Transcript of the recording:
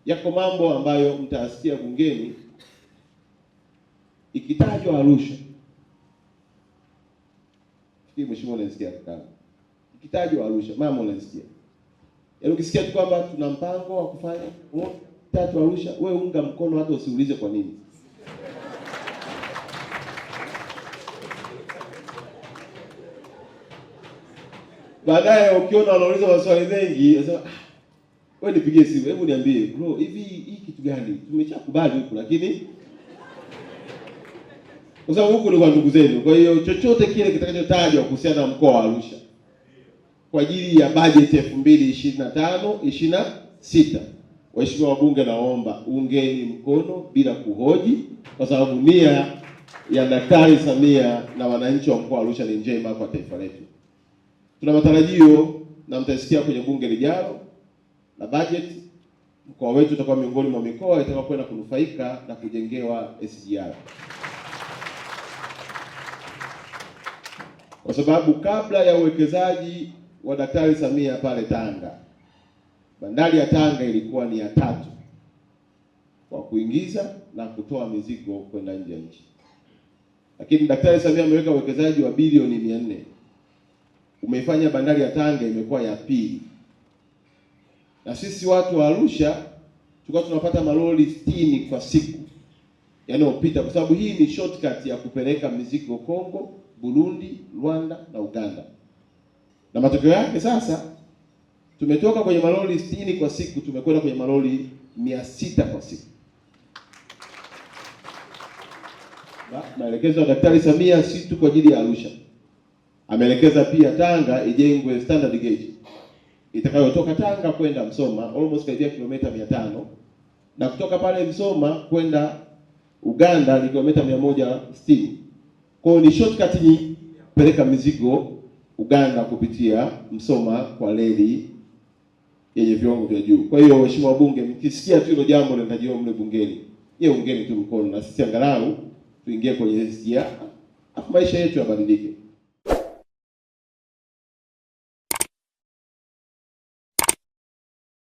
Yako mambo ambayo mtasikia bungeni ikitajwa Arusha. Fikiri mheshimiwa unasikia kaka. Ikitajwa Arusha, mama unasikia. Yaani ukisikia tu kwamba tuna mpango wa kufanya tatu Arusha, wewe unga mkono hata usiulize kwa nini. Baadaye ukiona wanauliza maswali mengi, unasema wewe nipigie simu, hebu niambie, bro, hivi hii kitu gani? Tumeshakubali huku lakini kwa sababu huku ni kwa ndugu zenu. Kwa hiyo chochote kile kitakachotajwa kuhusiana na mkoa wa Arusha kwa ajili ya bajeti 2025-26, waheshimiwa wabunge, naomba ungeni mkono bila kuhoji, kwa sababu nia ya Daktari Samia na wananchi wa mkoa wa Arusha ni njema kwa taifa letu. Tuna matarajio na mtasikia kwenye bunge lijalo la bajeti, mkoa wetu utakuwa miongoni mwa mikoa itakayokwenda kunufaika na kujengewa SGR. Kwa sababu kabla ya uwekezaji wa Daktari Samia pale Tanga, bandari ya Tanga ilikuwa ni ya 3 kwa kuingiza na kutoa mizigo kwenda nje ya nchi. Lakini Daktari Samia ameweka uwekezaji wa bilioni 400. Umeifanya bandari ya Tanga imekuwa ya 2. Na sisi watu wa Arusha tulikuwa tunapata malori 60 kwa siku yanayopita, kwa sababu hii ni shortcut ya kupeleka mizigo Kongo, Burundi, Rwanda na Uganda. Na matokeo yake sasa tumetoka kwenye malori 60 kwa siku tumekwenda kwenye malori 600 kwa siku. Maelekezo ya Daktari Samia si tu kwa ajili ya Arusha. Ameelekeza pia Tanga ijengwe standard gauge itakayotoka Tanga kwenda Msoma almost karibia kilomita 500, na kutoka pale Msoma kwenda Uganda ni kilomita 160. Kwa hiyo ni shortcut ni peleka mizigo Uganda kupitia Msoma kwa reli yenye viwango vya juu. Kwa hiyo waheshimiwa wabunge, mkisikia tu hilo jambo linatajiwa mle bungeni, ungeni tu mkono na sisi angalau tuingie kwenye SGR, afu maisha yetu yabadilike.